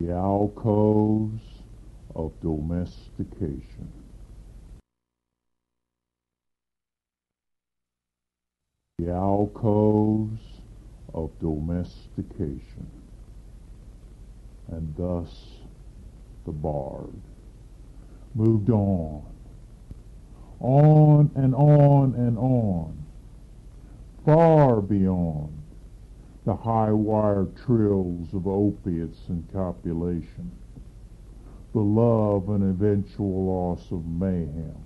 The Alcoves of Domestication. The Alcoves of Domestication. And thus the bard moved on and on and on, far beyond the high-wire trills of opiates and copulation, the love and eventual loss of mayhem,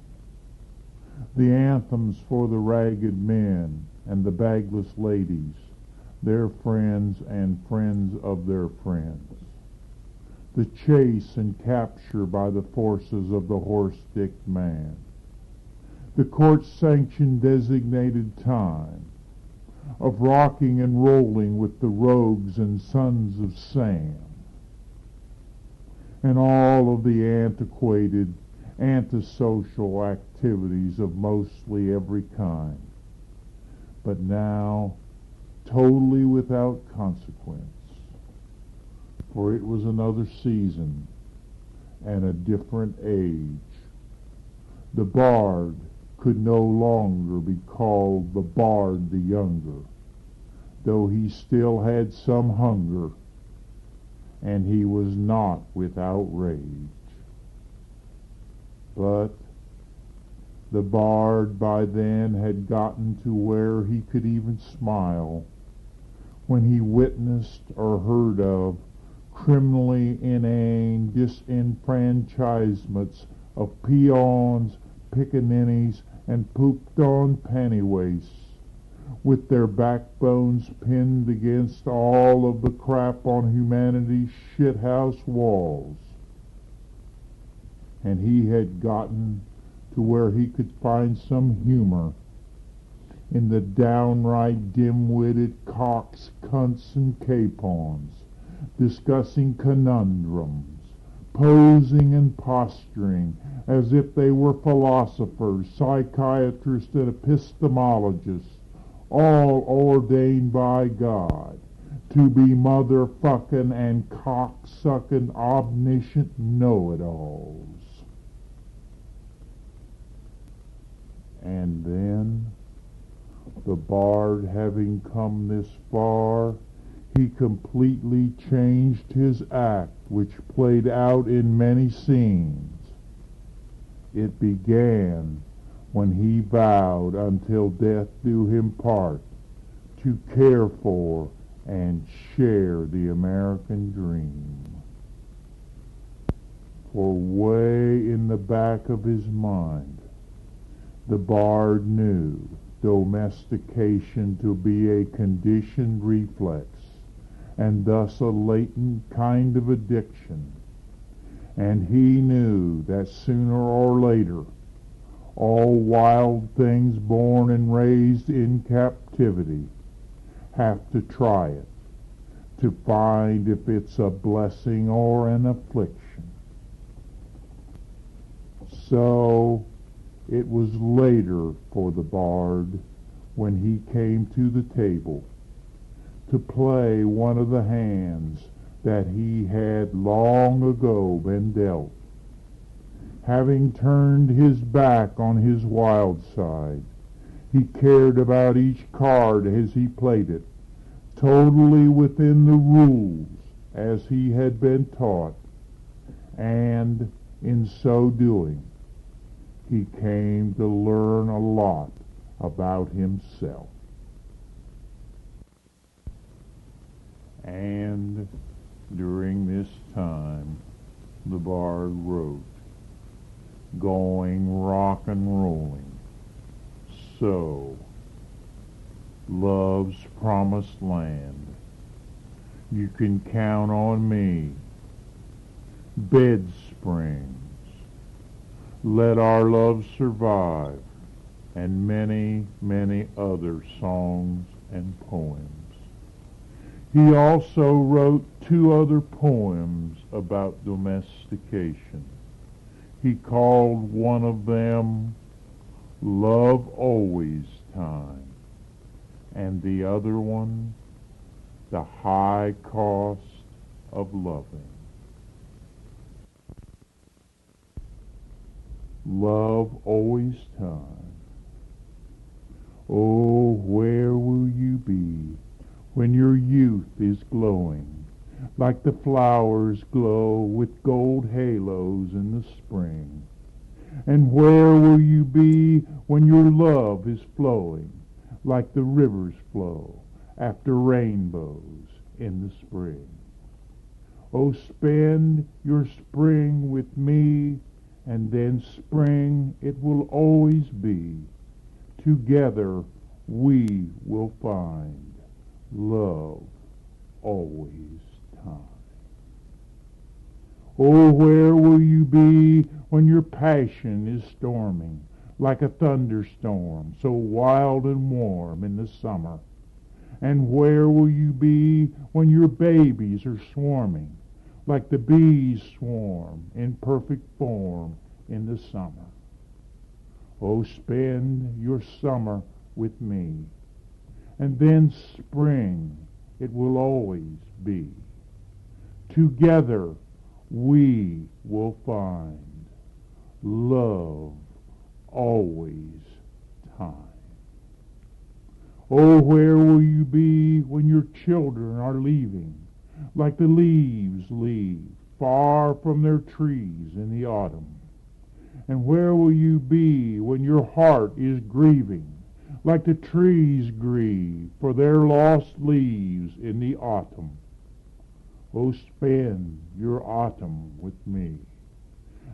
the anthems for the ragged men and the bagless ladies, their friends and friends of their friends, the chase and capture by the forces of the horse-dicked man, the court-sanctioned designated time of rocking and rolling with the rogues and sons of Sam, and all of the antiquated, antisocial activities of mostly every kind, but now totally without consequence, for it was another season and a different age. The bard could no longer be called the bard the younger, though he still had some hunger, and he was not without rage. But the bard by then had gotten to where he could even smile when he witnessed or heard of criminally inane disenfranchisements of peons, pickaninnies, and pooped-on pennywaists, with their backbones pinned against all of the crap on humanity's shithouse walls. And he had gotten to where he could find some humor in the downright dim-witted cocks, cunts, and capons, discussing conundrums, posing and posturing as if they were philosophers, psychiatrists, and epistemologists, all ordained by God to be motherfucking and cocksucking omniscient know-it-alls. And then, the bard having come this far, he completely changed his act, which played out in many scenes. It began when he vowed until death do him part to care for and share the American dream. For way in the back of his mind, the bard knew domestication to be a conditioned reflex, and thus a latent kind of addiction. And he knew that sooner or later, all wild things born and raised in captivity have to try it, to find if it's a blessing or an affliction. So it was later for the bard, when he came to the table, to play one of the hands that he had long ago been dealt. Having turned his back on his wild side, he cared about each card as he played it, totally within the rules as he had been taught, and in so doing, he came to learn a lot about himself. And during this time, the bard wrote, going rock and rolling. So, love's promised land, you can count on me. Bed springs, let our love survive, and many, many other songs and poems. He also wrote 2 other poems about domestication. He called one of them Love Always Time, and the other one The High Cost of Loving. love always time. Oh, where will you be when your youth is glowing, like the flowers glow with gold halos in the spring? And where will you be when your love is flowing, like the rivers flow after rainbows in the spring? Oh, spend your spring with me, and then spring it will always be. Together we will find love always time. Oh, where will you be when your passion is storming, like a thunderstorm, so wild and warm in the summer? And where will you be when your babies are swarming, like the bees swarm in perfect form in the summer? Oh, spend your summer with me, and then spring it will always be. Together we will find love always time. Oh, where will you be when your children are leaving, like the leaves leave far from their trees in the autumn? And where will you be when your heart is grieving, like the trees grieve for their lost leaves in the autumn? Oh, spend your autumn with me,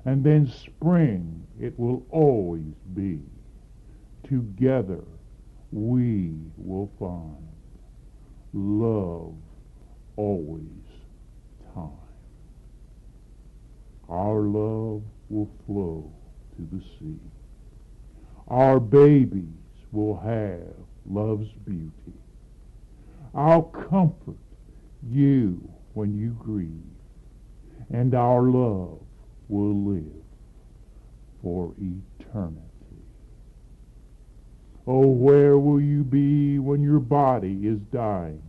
and then spring it will always be. Together we will find love always time. Our love will flow to the sea. Our babies will have love's beauty. I'll comfort you when you grieve, and our love will live for eternity. Oh, where will you be when your body is dying,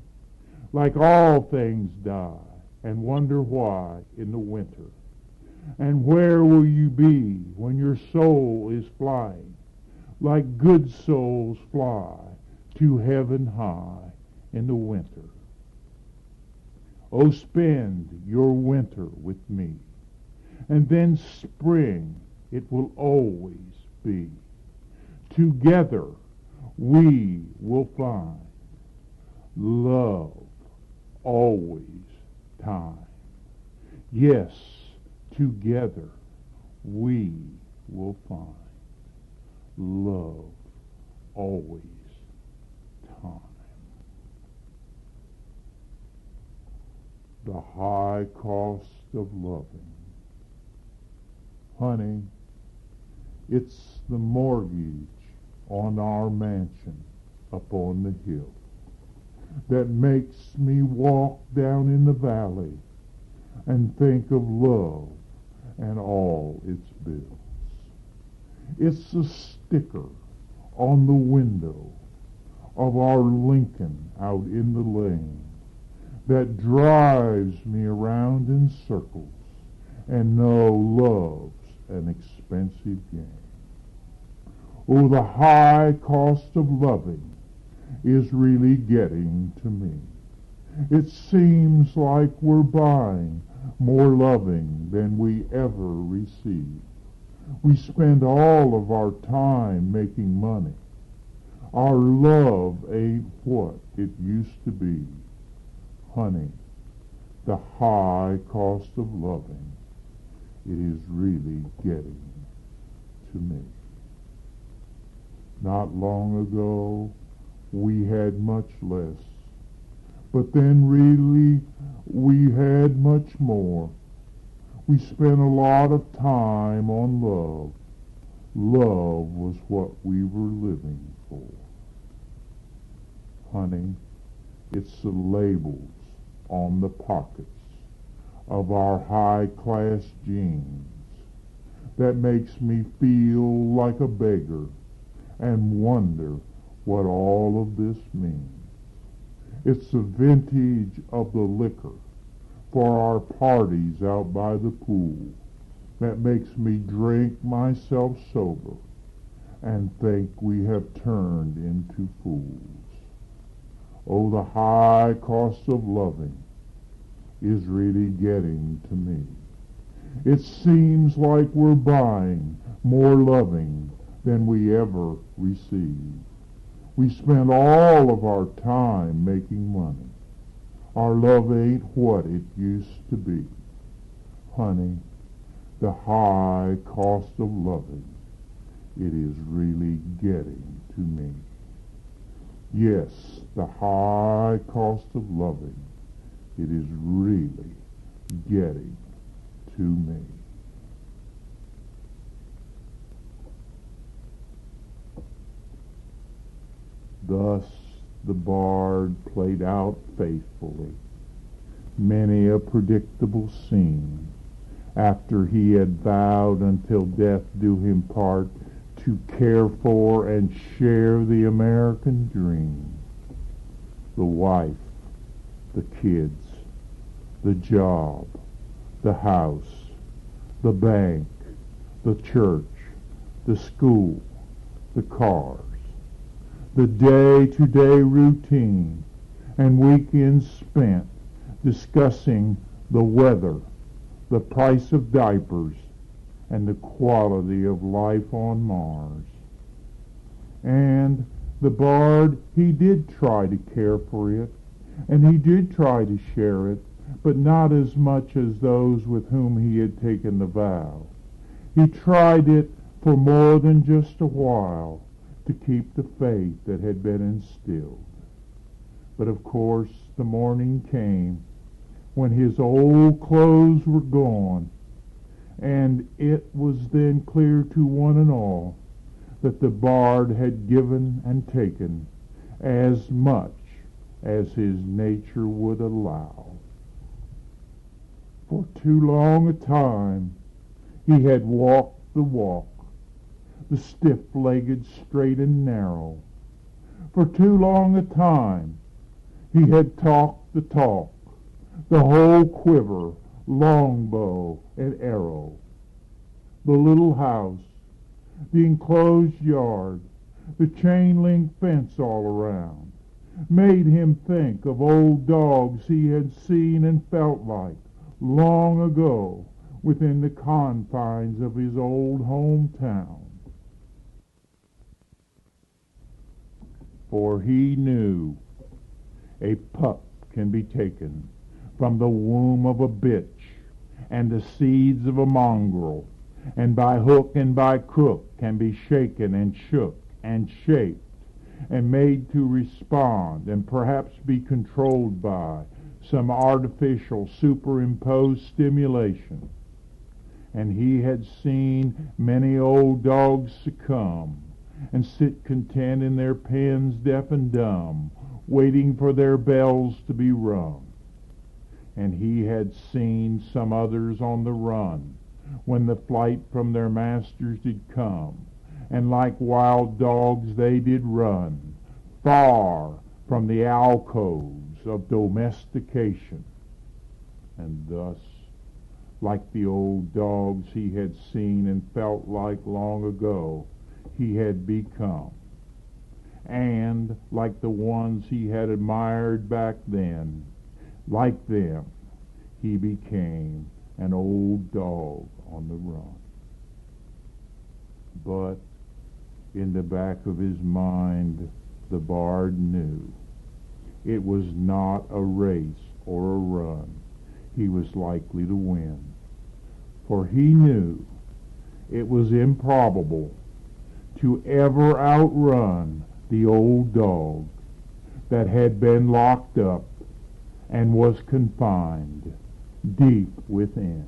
like all things die, and wonder why in the winter? And where will you be when your soul is flying, like good souls fly to heaven high in the winter? Oh, spend your winter with me, and then spring it will always be. Together we will find love always time. Yes, together we will find love always time. The high cost of loving. Honey, it's the mortgage on our mansion up on the hill that makes me walk down in the valley and think of love and all its bills. It's the sticker on the window of our Lincoln out in the lane that drives me around in circles, and no, love's an expensive game. Oh, the high cost of loving is really getting to me. It seems like we're buying more loving than we ever receive. We spend all of our time making money. Our love ain't what it used to be. Honey, the high cost of loving, it is really getting to me. Not long ago, we had much less, but then really we had much more. We spent a lot of time on love. Love was what we were living for. Honey, it's the labels on the pockets of our high-class jeans that makes me feel like a beggar and wonder what all of this means. It's the vintage of the liquor for our parties out by the pool that makes me drink myself sober and think we have turned into fools. Oh, the high cost of loving is really getting to me. It seems like we're buying more loving than we ever receive. We spend all of our time making money. Our love ain't what it used to be. Honey, the high cost of loving, it is really getting to me. Yes, the high cost of loving, it is really getting to me. Thus the bard played out faithfully many a predictable scene, after he had vowed until death do him part to care for and share the American dream. The wife, the kids, the job, the house, the bank, the church, the school, the cars, the day-to-day routine, and weekends spent discussing the weather, the price of diapers, and the quality of life on Mars. And the bard, he did try to care for it, and he did try to share it, but not as much as those with whom he had taken the vow. He tried it for more than just a while to keep the faith that had been instilled. But of course the morning came when his old clothes were gone, and it was then clear to one and all that the bard had given and taken as much as his nature would allow. For too long a time he had walked the walk, the stiff-legged straight and narrow. For too long a time he had talked the talk, the whole quiver, longbow and arrow. The little house, the enclosed yard, the chain-link fence all around, made him think of old dogs he had seen and felt like long ago within the confines of his old hometown. For he knew a pup can be taken from the womb of a bitch and the seeds of a mongrel, and by hook and by crook can be shaken and shook and shaped and made to respond and perhaps be controlled by some artificial superimposed stimulation. And he had seen many old dogs succumb and sit content in their pens deaf and dumb, waiting for their bells to be rung. And he had seen some others on the run when the flight from their masters did come, and like wild dogs they did run far from the alcoves of domestication. And thus, like the old dogs he had seen and felt like long ago, he had become. And like the ones he had admired back then, like them, he became an old dog on the run. But in the back of his mind, the bard knew it was not a race or a run he was likely to win. For he knew it was improbable to ever outrun the old dog that had been locked up and was confined deep within.